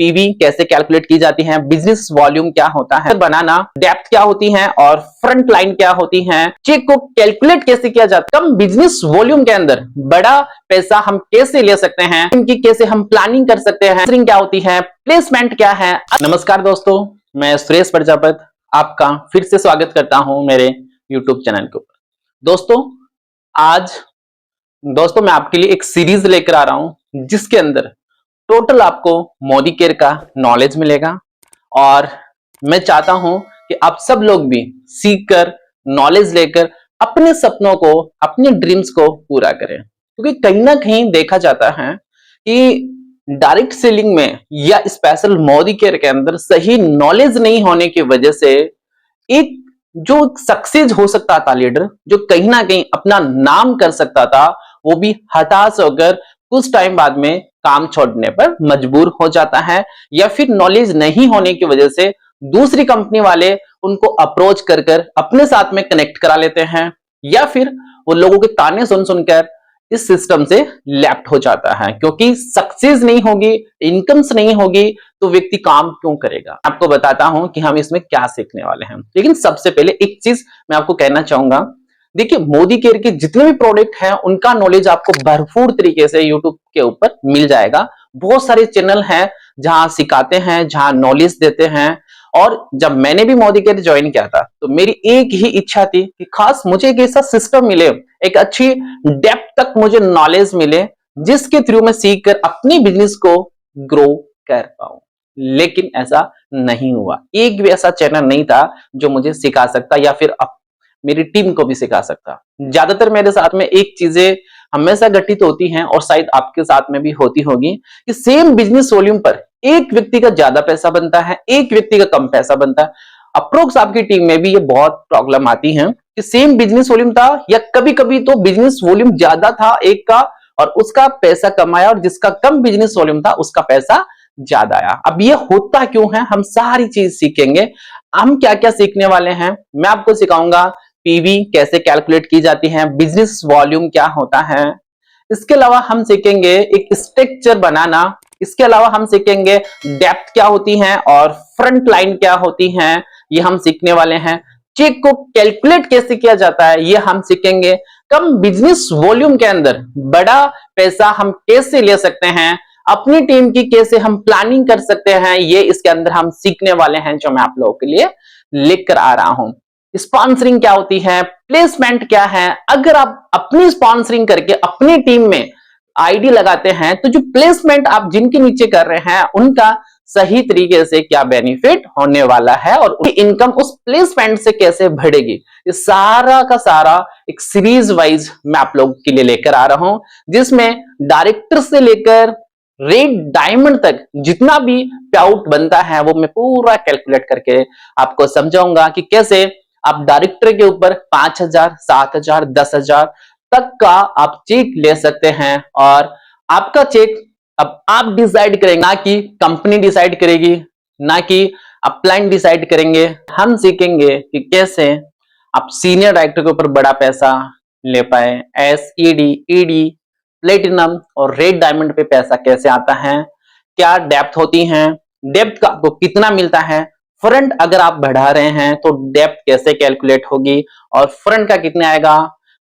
PV कैसे calculate की जाती है, बिजनेस वॉल्यूम क्या होता है बनाना, डेप्थ क्या होती है और फ्रंट लाइन क्या होती है, चेक को कैलकुलेट कैसे किया जाता है, कम बिजनेस वॉल्यूम के अंदर बड़ा पैसा हम कैसे ले सकते हैं, इनकी कैसे हम प्लानिंग कर सकते हैं, क्या होती है, प्लेसमेंट क्या है। नमस्कार दोस्तों, मैं सुरेश प्रजापति आपका फिर से स्वागत करता हूं मेरे यूट्यूब चैनल के ऊपर। दोस्तों मैं आपके लिए एक सीरीज लेकर आ रहा हूं जिसके अंदर टोटल आपको मोदी केयर का नॉलेज मिलेगा और मैं चाहता हूं कि आप सब लोग भी सीख कर नॉलेज लेकर अपने सपनों को, अपने ड्रीम्स को पूरा करें। क्योंकि कहीं ना कहीं देखा जाता है कि डायरेक्ट सेलिंग में या स्पेशल मोदी केयर के अंदर सही नॉलेज नहीं होने की वजह से एक जो सक्सेस हो सकता था लीडर, जो कहीं ना कहीं अपना नाम कर सकता था, वो भी हताश होकर कुछ टाइम बाद में काम छोड़ने पर मजबूर हो जाता है, या फिर नॉलेज नहीं होने की वजह से दूसरी कंपनी वाले उनको अप्रोच कर कर अपने साथ में कनेक्ट करा लेते हैं, या फिर वो लोगों के ताने सुन सुनकर इस सिस्टम से लेफ्ट हो जाता है। क्योंकि सक्सेस नहीं होगी, इनकम्स नहीं होगी, तो व्यक्ति काम क्यों करेगा। आपको बताता हूं कि हम इसमें क्या सीखने वाले हैं। लेकिन सबसे पहले एक चीज मैं आपको कहना चाहूंगा, देखिए मोदी केयर के जितने भी प्रोडक्ट हैं उनका नॉलेज आपको भरपूर तरीके से यूट्यूब के ऊपर मिल जाएगा। बहुत सारे चैनल हैं जहां सिखाते हैं, जहां नॉलेज देते हैं। और जब मैंने भी मोदी केयर ज्वाइन किया था तो मेरी एक ही इच्छा थी कि खास मुझे एक ऐसा सिस्टम मिले, एक अच्छी डेप्थ तक मुझे नॉलेज मिले जिसके थ्रू मैं सीख कर अपनी बिजनेस को ग्रो कर पाऊं। लेकिन ऐसा नहीं हुआ, एक भी ऐसा चैनल नहीं था जो मुझे सिखा सकता या फिर मेरी टीम को भी सिखा सकता। ज्यादातर मेरे साथ में एक चीजें हमेशा घटित होती हैं और शायद आपके साथ में भी होती होगी कि सेम बिजनेस वॉल्यूम पर एक व्यक्ति का ज्यादा पैसा बनता है, एक व्यक्ति का कम पैसा बनता है। अप्रोक्स आपकी टीम में भी ये बहुत प्रॉब्लम आती है कि सेम बिजनेस वॉल्यूम था या कभी कभी तो बिजनेस वॉल्यूम ज्यादा था एक का और उसका पैसा कम आया, और जिसका कम बिजनेस वॉल्यूम था उसका पैसा ज्यादा आया। अब ये होता क्यों है, हम सारी चीज सीखेंगे। हम क्या क्या सीखने वाले हैं, मैं आपको सिखाऊंगा पीवी कैसे कैलकुलेट की जाती है, बिजनेस वॉल्यूम क्या होता है। इसके अलावा हम सीखेंगे एक स्ट्रक्चर बनाना। इसके अलावा हम सीखेंगे डेप्थ क्या होती है और फ्रंट लाइन क्या होती है, ये हम सीखने वाले हैं। चेक को कैलकुलेट कैसे किया जाता है ये हम सीखेंगे। कम बिजनेस वॉल्यूम के अंदर बड़ा पैसा हम कैसे ले सकते हैं, अपनी टीम की कैसे हम प्लानिंग कर सकते हैं, ये इसके अंदर हम सीखने वाले हैं, जो मैं आप लोगों के लिए लेकर आ रहा हूं। स्पॉन्सरिंग क्या होती है, प्लेसमेंट क्या है। अगर आप अपनी स्पॉन्सरिंग करके अपनी टीम में आईडी लगाते हैं तो जो प्लेसमेंट आप जिनके नीचे कर रहे हैं उनका सही तरीके से क्या बेनिफिट होने वाला है और उनकी इनकम उस प्लेसमेंट से कैसे बढ़ेगी, ये सारा का सारा एक सीरीज वाइज मैं आप लोगों के लिए लेकर आ रहा हूं, जिसमें डायरेक्टर से लेकर रेड डायमंड तक जितना भी पेआउट बनता है वो मैं पूरा कैलकुलेट करके आपको समझाऊंगा कि कैसे आप डायरेक्टर के ऊपर 5,000, 7,000, 10,000 तक का आप चेक ले सकते हैं। और आपका चेक अब आप डिसाइड करेंगे, ना कि कंपनी डिसाइड करेगी, ना कि अपलाइन डिसाइड करेंगे। हम सीखेंगे कि कैसे आप सीनियर डायरेक्टर के ऊपर बड़ा पैसा ले पाए। एसईडी, ईडी, प्लेटिनम और रेड डायमंड पे पैसा कैसे आता है, क्या डेप्थ होती है, डेप्थ का आपको कितना मिलता है, फ्रंट अगर आप बढ़ा रहे हैं तो डेप्थ कैसे कैलकुलेट होगी और फ्रंट का कितना आएगा,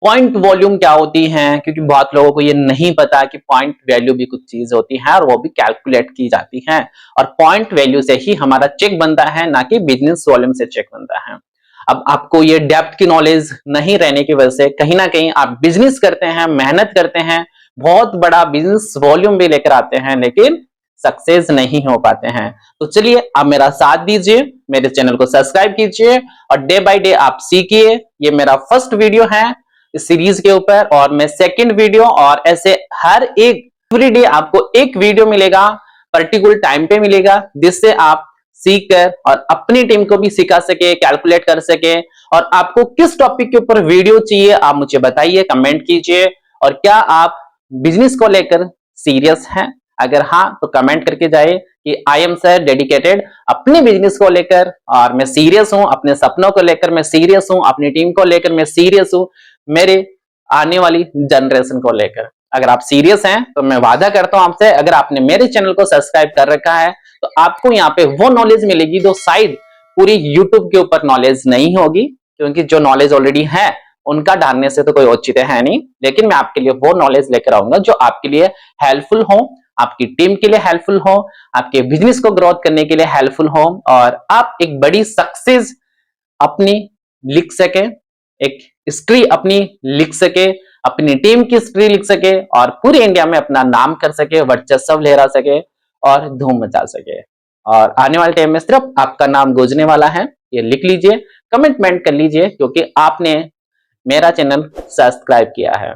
पॉइंट वॉल्यूम क्या होती है, क्योंकि बहुत लोगों को ये नहीं पता कि पॉइंट वैल्यू भी कुछ चीज होती है और वो भी कैलकुलेट की जाती है। और पॉइंट वैल्यू से ही हमारा चेक बनता है, ना कि बिजनेस वॉल्यूम से चेक बनता है। अब आपको ये डेप्थ की नॉलेज नहीं रहने की वजह से कहीं ना कहीं आप बिजनेस करते हैं, मेहनत करते हैं, बहुत बड़ा बिजनेस वॉल्यूम भी लेकर आते हैं, लेकिन सक्सेस नहीं हो पाते हैं। तो चलिए आप मेरा साथ दीजिए, मेरे चैनल को सब्सक्राइब कीजिए और डे बाय डे आप सीखिए। ये मेरा फर्स्ट वीडियो है इस सीरीज के ऊपर और मैं सेकंड वीडियो, और ऐसे हर एक एवरीडे आपको एक वीडियो मिलेगा, पर्टिकुलर टाइम पे मिलेगा, जिससे आप सीख कर और अपनी टीम को भी सिखा सके, कैलकुलेट कर सके। और आपको किस टॉपिक के ऊपर वीडियो चाहिए आप मुझे बताइए, कमेंट कीजिए। और क्या आप बिजनेस को लेकर सीरियस हैं? अगर हाँ तो कमेंट करके जाए कि आई एम सर डेडिकेटेड अपने बिजनेस को लेकर, और मैं सीरियस हूं, अपने सपनों को लेकर मैं सीरियस हूं, अपनी टीम को लेकर मैं सीरियस हूं, मेरे आने वाली जनरेशन को लेकर। अगर आप सीरियस हैं तो मैं वादा करता हूं आपसे, अगर आपने मेरे चैनल को सब्सक्राइब कर रखा है तो आपको यहाँ पे वो नॉलेज मिलेगी जो शायद पूरी यूट्यूब के ऊपर नॉलेज नहीं होगी, क्योंकि जो नॉलेज ऑलरेडी है उनका डालने से तो कोई औचित्य है नहीं। लेकिन मैं आपके लिए वो नॉलेज लेकर आऊंगा जो आपके लिए हेल्पफुल हो, आपकी टीम के लिए हेल्पफुल हो, आपके बिजनेस को ग्रोथ करने के लिए हेल्पफुल हो, और आप एक बड़ी सक्सेस अपनी लिख सके, एक हिस्ट्री अपनी लिख सके, अपनी टीम की हिस्ट्री लिख सके, और पूरे इंडिया में अपना नाम कर सके, वर्चस्व लहरा सके और धूम मचा सके। और आने वाले टाइम में सिर्फ आपका नाम गूंजने वाला है, ये लिख लीजिए, कमेंटमेंट कर लीजिए, क्योंकि आपने मेरा चैनल सब्सक्राइब किया है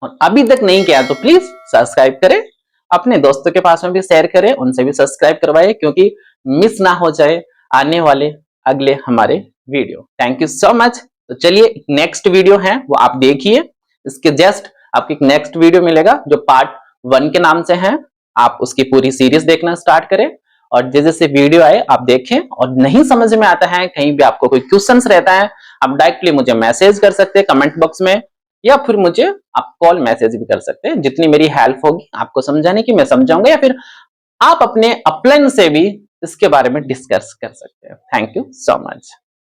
और अभी तक नहीं किया तो प्लीज सब्सक्राइब करें, अपने दोस्तों के पास में भी शेयर करें, उनसे भी सब्सक्राइब करवाइए, क्योंकि मिस ना हो जाए आने वाले अगले हमारे video. Thank you so much. तो चलिए नेक्स्ट वीडियो है वो आप देखिए, इसके जस्ट आपको एक नेक्स्ट वीडियो मिलेगा जो पार्ट 1 के नाम से है। आप उसकी पूरी सीरीज देखना स्टार्ट करें और जैसे जैसे वीडियो आए आप देखें, और नहीं समझ में आता है, कहीं भी आपको कोई क्वेश्चंस रहता है, आप डायरेक्टली मुझे मैसेज कर सकते हैं कमेंट बॉक्स में, या फिर मुझे आप कॉल मैसेज भी कर सकते हैं। जितनी मेरी हेल्प होगी आपको समझाने की मैं समझाऊंगा, या फिर आप अपने अपलाइन से भी इसके बारे में डिस्कस कर सकते हैं। Thank you so much.